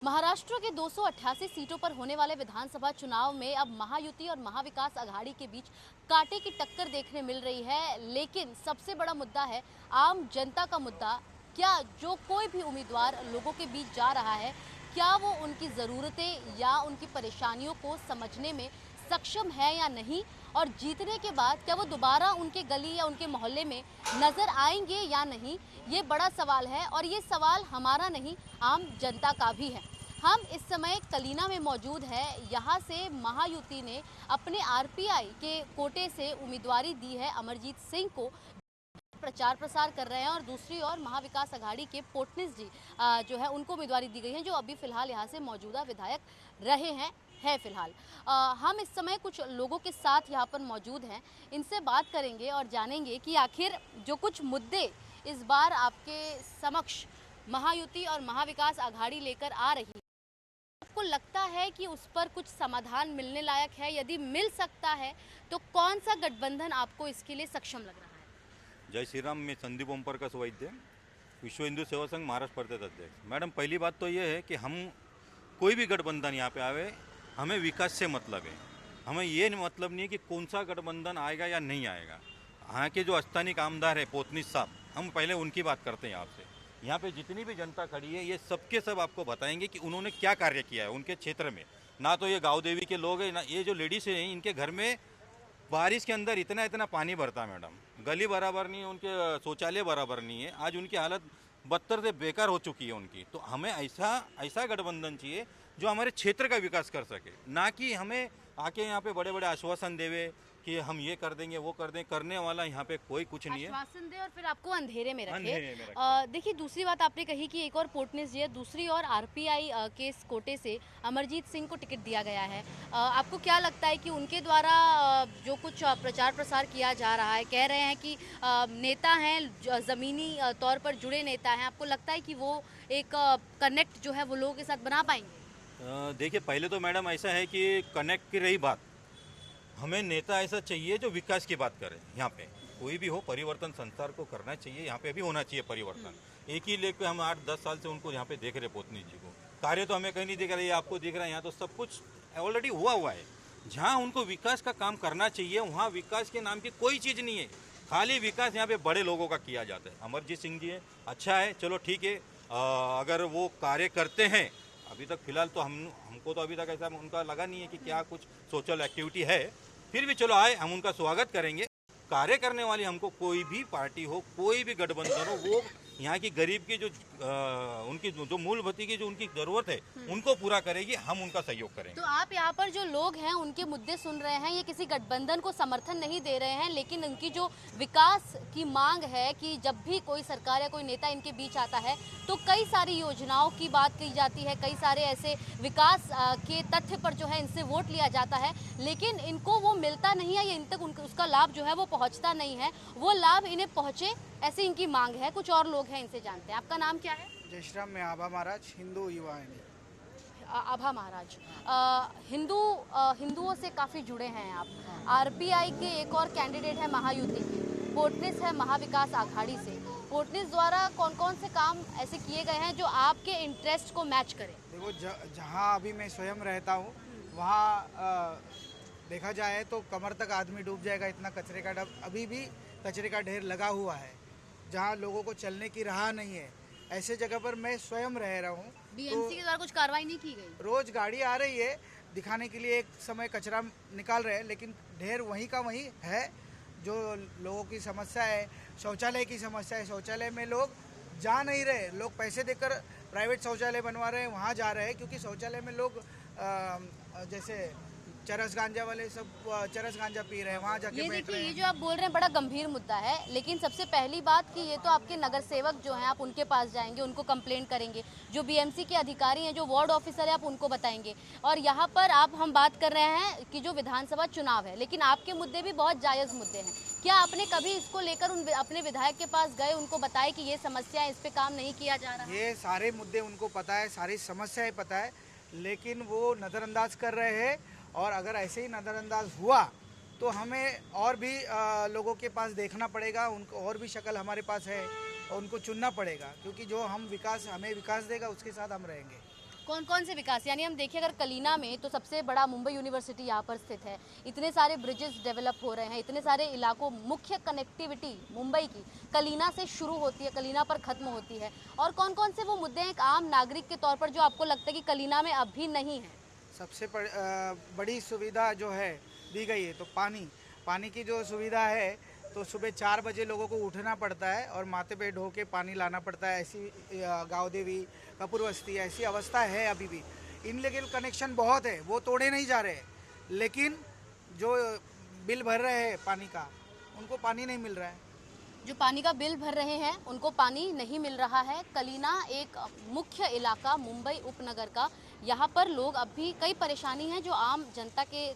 महाराष्ट्र के 288 सीटों पर होने वाले विधानसभा चुनाव में अब महायुति और महाविकास अघाड़ी के बीच कांटे की टक्कर देखने मिल रही है। लेकिन सबसे बड़ा मुद्दा है आम जनता का मुद्दा। क्या जो कोई भी उम्मीदवार लोगों के बीच जा रहा है, क्या वो उनकी ज़रूरतें या उनकी परेशानियों को समझने में सक्षम है या नहीं, और जीतने के बाद क्या वो दोबारा उनके गली या उनके मोहल्ले में नज़र आएंगे या नहीं, ये बड़ा सवाल है। और ये सवाल हमारा नहीं, आम जनता का भी है। हम इस समय कलीना में मौजूद है। यहाँ से महायुति ने अपने आरपीआई के कोटे से उम्मीदवारी दी है अमरजीत सिंह को, प्रचार प्रसार कर रहे हैं। और दूसरी ओर महाविकास अघाड़ी के पोटनिस जी जो है उनको उम्मीदवारी दी गई है, जो अभी फिलहाल यहाँ से मौजूदा विधायक रहे हैं फिलहाल। हम इस समय कुछ लोगों के साथ यहाँ पर मौजूद हैं, इनसे बात करेंगे और जानेंगे कि आखिर जो कुछ मुद्दे इस बार आपके समक्ष महायुति और महाविकास अघाड़ी लेकर आ रही है, आपको लगता है कि उस पर कुछ समाधान मिलने लायक है? यदि मिल सकता है तो कौन सा गठबंधन आपको इसके लिए सक्षम लग रहा है? जय श्री राम। मैं संदीप ओमप्रकाश वैद्य, विश्व हिंदू सेवा संघ महाराष्ट्र प्रदेश अध्यक्ष। मैडम, पहली बात तो ये है कि हम कोई भी गठबंधन यहाँ पे आवे, हमें विकास से मतलब है। हमें ये मतलब नहीं है कि कौन सा गठबंधन आएगा या नहीं आएगा। यहाँ के जो स्थानीय आमदार है पोतनीस साहब, हम पहले उनकी बात करते हैं आपसे। यहाँ पे जितनी भी जनता खड़ी है, ये सबके सब आपको बताएंगे कि उन्होंने क्या कार्य किया है उनके क्षेत्र में। ना तो ये गाँव देवी के लोग हैं, ना ये जो लेडीज़ हैं, इनके घर में बारिश के अंदर इतना इतना पानी भरता है मैडम। गली बराबर नहीं है, उनके शौचालय बराबर नहीं है। आज उनकी हालत बदतर से बेकार हो चुकी है उनकी। तो हमें ऐसा गठबंधन चाहिए जो हमारे क्षेत्र का विकास कर सके, ना कि हमें आके यहाँ पे बड़े बड़े आश्वासन देवे कि हम ये कर देंगे वो कर देंगे। करने वाला यहाँ पे कोई कुछ नहीं है। आश्वासन दे और फिर आपको अंधेरे में रखे। रखे। देखिए, दूसरी बात आपने कही कि एक और पोटनिस जी है, दूसरी और आरपीआई के इस कोटे से अमरजीत सिंह को टिकट दिया गया है। आपको क्या लगता है कि उनके द्वारा जो कुछ प्रचार प्रसार किया जा रहा है, कह रहे हैं कि नेता हैं, ज़मीनी तौर पर जुड़े नेता हैं, आपको लगता है कि वो एक कनेक्ट जो है वो लोगों के साथ बना पाएंगे? देखिए, पहले तो मैडम ऐसा है कि कनेक्ट की रही बात, हमें नेता ऐसा चाहिए जो विकास की बात करे। यहाँ पे कोई भी हो, परिवर्तन संसार को करना चाहिए, यहाँ पे भी होना चाहिए परिवर्तन। एक ही लेकर हम 8-10 साल से उनको यहाँ पे देख रहे पोतनी जी को। कार्य तो हमें कहीं नहीं दिख रहा है, ये आपको दिख रहा है। यहाँ तो सब कुछ ऑलरेडी हुआ है। जहाँ उनको विकास का काम करना चाहिए, वहाँ विकास के नाम की कोई चीज़ नहीं है। खाली विकास यहाँ पे बड़े लोगों का किया जाता है। अमरजीत सिंह जी है, अच्छा है, चलो ठीक है। अगर वो कार्य करते हैं, अभी तक फिलहाल तो हमको तो अभी तक ऐसा उनका लगा नहीं है कि क्या कुछ सोशल एक्टिविटी है। फिर भी चलो आए, हम उनका स्वागत करेंगे। कार्य करने वाली हमको कोई भी पार्टी हो, कोई भी गठबंधन हो, वो यहाँ की गरीब की जो उनकी जो मूलभूति की जो उनकी जरूरत है उनको पूरा करेगी, हम उनका सहयोग करेंगे। तो आप यहाँ पर जो लोग हैं उनके मुद्दे सुन रहे हैं, ये किसी गठबंधन को समर्थन नहीं दे रहे हैं, लेकिन उनकी जो विकास की मांग है कि जब भी कोई सरकार या कोई नेता इनके बीच आता है तो कई सारी योजनाओं की बात की जाती है, कई सारे ऐसे विकास के तथ्य पर जो है इनसे वोट लिया जाता है, लेकिन इनको वो मिलता नहीं है, या इन तक उसका लाभ जो है वो पहुँचता नहीं है। वो लाभ इन्हें पहुँचे, ऐसी इनकी मांग है। कुछ और लोग हैं, इनसे जानते हैं। आपका नाम क्या है? जय श्री राम। मैं आभा महाराज, हिंदू युवा है। आभा महाराज, हिंदुओं से काफ़ी जुड़े हैं आप। आरपीआई के एक और कैंडिडेट है महायुति के, पोटनिस है महाविकास अघाड़ी से। पोटनिस द्वारा कौन कौन से काम ऐसे किए गए हैं जो आपके इंटरेस्ट को मैच करें? देखो, जहाँ अभी मैं स्वयं रहता हूँ, वहाँ देखा जाए तो कमर तक आदमी डूब जाएगा, इतना कचरे का अभी भी कचरे का ढेर लगा हुआ है। जहाँ लोगों को चलने की राह नहीं है, ऐसे जगह पर मैं स्वयं रह रहा हूँ। बीएमसी के द्वारा कुछ कार्रवाई नहीं की गई? रोज गाड़ी आ रही है दिखाने के लिए, एक समय कचरा निकाल रहे हैं, लेकिन ढेर वहीं का वहीं है। जो लोगों की समस्या है, शौचालय की समस्या है, शौचालय में लोग जा नहीं रहे। लोग पैसे देकर प्राइवेट शौचालय बनवा रहे हैं, वहाँ जा रहे हैं, क्योंकि शौचालय में लोग जैसे चरस गांजा वाले सब चरस गांजा पी रहे हैं, वहाँ जाके बैठ रहे हैं। ये जो आप बोल रहे हैं बड़ा गंभीर मुद्दा है, लेकिन सबसे पहली बात कि ये तो आपके नगर सेवक जो हैं, आप उनके पास जाएंगे, उनको कंप्लेंट करेंगे। जो बीएमसी के अधिकारी हैं, जो वार्ड ऑफिसर है, आप उनको बताएंगे। और यहाँ पर हम बात कर रहे हैं कि जो विधानसभा चुनाव है, लेकिन आपके मुद्दे भी बहुत जायज़ मुद्दे हैं। क्या आपने कभी इसको लेकर अपने विधायक के पास गए, उनको बताया कि ये समस्या है, इस पर काम नहीं किया जा रहा है? ये सारे मुद्दे उनको पता है, सारी समस्याएं पता है, लेकिन वो नज़रअंदाज कर रहे हैं। और अगर ऐसे ही नज़रअंदाज हुआ तो हमें और भी लोगों के पास देखना पड़ेगा, उनको और भी शक्ल हमारे पास है और उनको चुनना पड़ेगा, क्योंकि जो हमें विकास देगा उसके साथ हम रहेंगे। कौन कौन से विकास, यानी हम देखिए अगर कलीना में तो सबसे बड़ा मुंबई यूनिवर्सिटी यहाँ पर स्थित है, इतने सारे ब्रिजेस डेवलप हो रहे हैं, इतने सारे इलाकों, मुख्य कनेक्टिविटी मुंबई की कलीना से शुरू होती है, कलीना पर खत्म होती है। और कौन कौन से वो मुद्दे हैं एक आम नागरिक के तौर पर जो आपको लगता है कि कलीना में अब भी नहीं है? सबसे बड़ी सुविधा जो है दी गई है तो पानी की जो सुविधा है, तो सुबह 4 बजे लोगों को उठना पड़ता है और माथे पे ढो के पानी लाना पड़ता है। ऐसी गाँव देवी, कपूर बस्ती, ऐसी अवस्था है अभी भी। इनलीगल कनेक्शन बहुत है, वो तोड़े नहीं जा रहे, लेकिन जो बिल भर रहे हैं पानी का, उनको पानी नहीं मिल रहा है। जो पानी का बिल भर रहे हैं उनको पानी नहीं मिल रहा है। कलीना एक मुख्य इलाका मुंबई उपनगर का, यहाँ पर लोग अब भी कई परेशानी हैं जो आम जनता के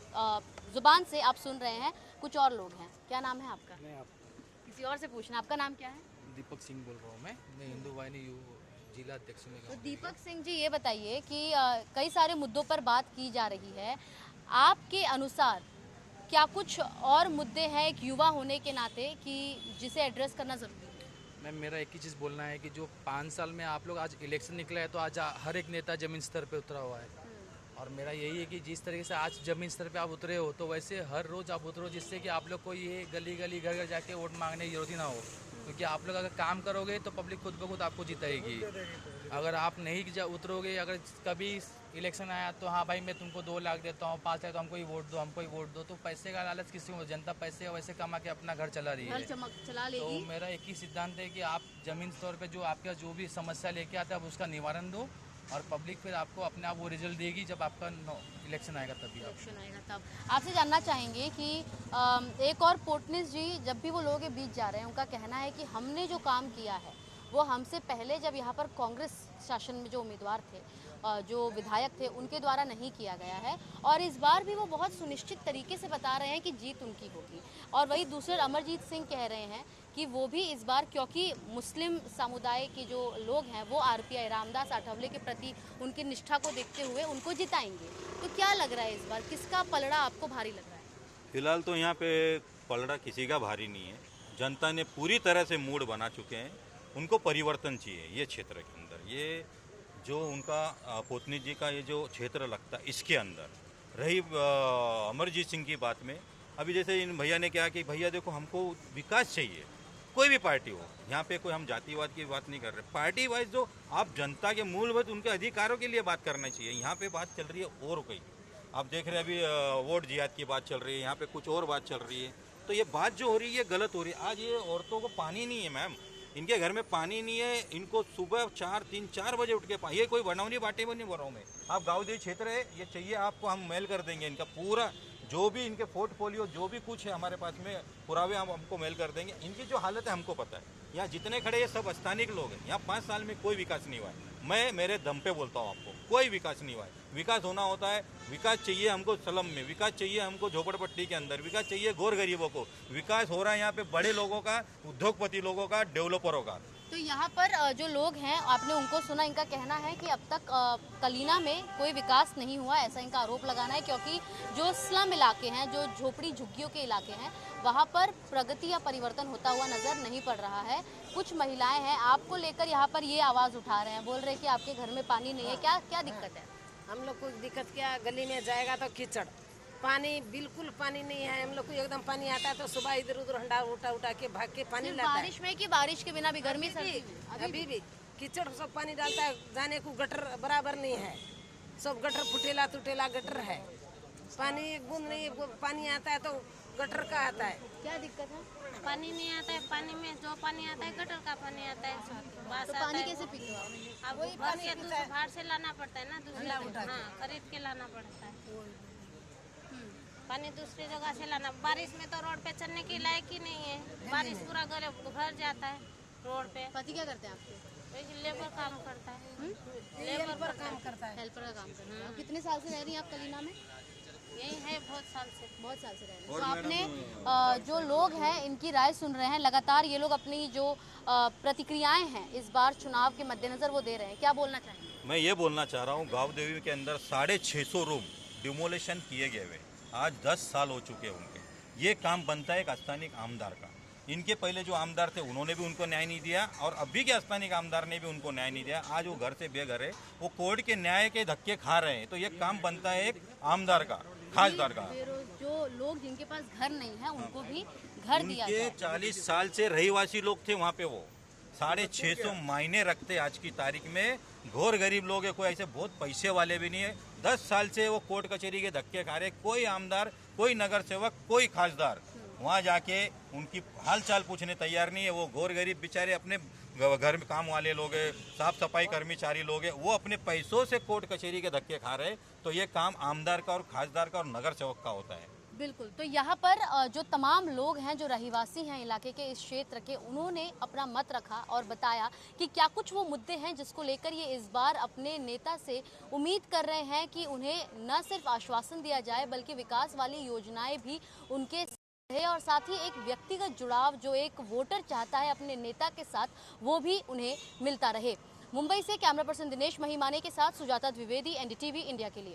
जुबान से आप सुन रहे हैं। कुछ और लोग हैं। क्या नाम है आपका? किसी और से पूछना, आपका नाम क्या है? दीपक सिंह बोल रहा हूँ मैं हिंदू वाहिनी जिला अध्यक्ष में। तो दीपक सिंह जी, ये बताइए कि कई सारे मुद्दों पर बात की जा रही है, आपके अनुसार क्या कुछ और मुद्दे हैं एक युवा होने के नाते कि जिसे एड्रेस करना जरूरी है? मैम, मेरा एक ही चीज़ बोलना है कि जो 5 साल में आप लोग आज इलेक्शन निकला है तो आज हर एक नेता जमीन स्तर पे उतरा हुआ है। और मेरा यही है कि जिस तरीके से आज जमीन स्तर पे आप उतरे हो तो वैसे हर रोज़ आप उतरो, जिससे कि आप लोग को ये गली गली घर घर जाके वोट मांगने की जरूरत ही ना हो। क्योंकि आप लोग अगर काम करोगे तो पब्लिक खुद ब खुद आपको जिताएगी। अगर आप नहीं उतरोगे, अगर कभी इलेक्शन आया तो हाँ भाई मैं तुमको 2 लाख देता हूँ, 5 लाख, तो हमको ही वोट दो, हमको ही वोट दो, तो पैसे का लालच किसी को, जनता पैसे वैसे कमा के अपना घर चला रही है। चला तो लेगी। मेरा एक ही सिद्धांत है कि आप जमीन तौर पे जो आपका जो भी समस्या लेके आता है आप उसका निवारण दो, और पब्लिक फिर आपको अपने आप वो रिजल्ट देगी जब आपका इलेक्शन आएगा तभी आप। इलेक्शन आएगा तब। आपसे जानना चाहेंगे कि एक और पोर्टनिस जी जब भी वो लोगों के बीच जा रहे हैं, उनका कहना है कि हमने जो काम किया है वो हमसे पहले जब यहाँ पर कांग्रेस शासन में जो उम्मीदवार थे, जो विधायक थे, उनके द्वारा नहीं किया गया है, और इस बार भी वो बहुत सुनिश्चित तरीके से बता रहे हैं कि जीत उनकी होगी। और वही दूसरे अमरजीत सिंह कह रहे हैं कि वो भी इस बार, क्योंकि मुस्लिम समुदाय के जो लोग हैं वो आरपीआई रामदास आठवले के प्रति उनकी निष्ठा को देखते हुए उनको जिताएंगे। तो क्या लग रहा है इस बार किसका पलड़ा आपको भारी लग रहा है? फिलहाल तो यहाँ पे पलड़ा किसी का भारी नहीं है। जनता ने पूरी तरह से मूड बना चुके हैं, उनको परिवर्तन चाहिए ये क्षेत्र के अंदर। ये जो उनका पोतनी जी का ये जो क्षेत्र लगता है, इसके अंदर रही अमरजीत सिंह की बात में, अभी जैसे इन भैया ने कहा कि भैया देखो हमको विकास चाहिए, कोई भी पार्टी हो, यहाँ पे कोई हम जातिवाद की बात नहीं कर रहे, पार्टी वाइज जो आप जनता के मूलभूत उनके अधिकारों के लिए बात करना चाहिए। यहाँ पे बात चल रही है और कोई, आप देख रहे हैं अभी वोट जिहाद की बात चल रही है, यहाँ पे कुछ और बात चल रही है, तो ये बात जो हो रही है ये गलत हो रही है। आज ये औरतों को पानी नहीं है मैम, इनके घर में पानी नहीं है, इनको सुबह 4 बजे उठ के पानी, ये कोई बनौनी बाटे में नहीं बोल रहा हूँ मैं, आप गाँव देवी क्षेत्र है, ये चाहिए आपको हम मेल कर देंगे, इनका पूरा जो भी इनके पोर्टफोलियो जो भी कुछ है हमारे पास में पुरावे हम हमको मेल कर देंगे। इनकी जो हालत है हमको पता है, यहाँ जितने खड़े ये सब स्थानिक लोग हैं, यहाँ 5 साल में कोई विकास नहीं हुआ है। मैं मेरे दम पे बोलता हूँ आपको, कोई विकास नहीं हुआ है। विकास होना होता है, विकास चाहिए हमको स्लम में, विकास चाहिए हमको झोपड़पट्टी के अंदर, विकास चाहिए गौर गरीबों को, विकास हो रहा है यहाँ पे बड़े लोगों का, उद्योगपति लोगों का, डेवलपरों का। तो यहाँ पर जो लोग हैं, आपने उनको सुना, इनका कहना है कि अब तक कलीना में कोई विकास नहीं हुआ, ऐसा इनका आरोप लगाना है, क्योंकि जो स्लम इलाके हैं, जो झोपड़ी झुग्गियों के इलाके हैं, वहाँ पर प्रगति या परिवर्तन होता हुआ नज़र नहीं पड़ रहा है। कुछ महिलाएं हैं आपको लेकर यहाँ पर ये आवाज़ उठा रहे हैं, बोल रहे हैं कि आपके घर में पानी नहीं है, क्या क्या दिक्कत है? हम लोग को दिक्कत क्या, गली में जाएगा तो कीचड़, पानी बिल्कुल पानी नहीं है। हम लोग को एकदम पानी आता है तो सुबह इधर उधर हंडा उठा के भाग के पानी लाता है। बारिश में कि बारिश के बिना भी गर्मी सर्दी? अभी भी कीचड़ सब पानी डालता है, जाने को गटर बराबर नहीं है, सब गटर फुटेला टूटेला गटर है, पानी एक बूंद नहीं, पानी आता है तो गटर का आता है। क्या दिक्कत है? पानी नहीं आता है, पानी में जो पानी आता है गटर का पानी आता है, बस तो आता पानी है। कैसे पीते हो आप? अब भर के दूसरे बाहर से लाना पड़ता है ना, दूसरे हाँ खरीद के लाना पड़ता है। पानी दूसरी जगह से लाना, बारिश में तो रोड पे चलने की लायक ही नहीं है, बारिश पूरा गले भर जाता है रोड पे। पति क्या करते हैं आपके? वही लेबर काम करता है, लेबर काम करता है। हेल्पर का काम करते हैं। कितने साल से रह रही हैं आप कलीना में? यही है बहुत साल से। बहुत साल से रह रहे हैं। तो आपने जो लोग हैं इनकी राय सुन रहे हैं, लगातार ये लोग अपनी जो प्रतिक्रियाएं हैं इस बार चुनाव के मद्देनजर वो दे रहे हैं, क्या बोलना चाहेंगे? मैं ये बोलना चाह रहा हूँ, गाँव देवी के अंदर 650 रूम डिमोलेशन किए गए हुए, आज 10 साल हो चुके हैं उनके। ये काम बनता है एक स्थानिक आमदार का। इनके पहले जो आमदार थे उन्होंने भी उनको न्याय नहीं दिया, और अभी के स्थानीय आमदार ने भी उनको न्याय नहीं दिया। आज वो घर से बेघर है, वो कोर्ट के न्याय के धक्के खा रहे हैं। तो ये काम बनता है एक आमदार का, खासदार का। जो लोग जिनके पास घर नहीं है उनको भी घर दिया उनके जाए। 40 साल से रहीवासी लोग थे वहाँ पे, वो 650 मायने रखते आज की तारीख में। घोर गरीब लोग है, कोई ऐसे बहुत पैसे वाले भी नहीं है। 10 साल से वो कोर्ट कचहरी के धक्के खा रहे। कोई आमदार, कोई नगर सेवक, कोई खासदार वहाँ जाके उनकी हालचाल पूछने तैयार नहीं है। वो घोर गरीब बेचारे अपने घर में काम वाले लोग हैं, साफ सफाई कर्मचारी लोग हैं, वो अपने पैसों से कोर्ट कचहरी के धक्के खा रहे। तो ये काम आमदार का और खासदार का और नगर सेवक का होता है। बिल्कुल। तो यहाँ पर जो तमाम लोग हैं जो रहीवासी हैं इलाके के, इस क्षेत्र के, उन्होंने अपना मत रखा और बताया कि क्या कुछ वो मुद्दे हैं जिसको लेकर ये इस बार अपने नेता से उम्मीद कर रहे हैं कि उन्हें न सिर्फ आश्वासन दिया जाए बल्कि विकास वाली योजनाएं भी उनके है, और साथ ही एक व्यक्तिगत जुड़ाव जो एक वोटर चाहता है अपने नेता के साथ, वो भी उन्हें मिलता रहे। मुंबई से कैमरा पर्सन दिनेश महिमाने के साथ सुजाता द्विवेदी, एनडीटीवी इंडिया के लिए।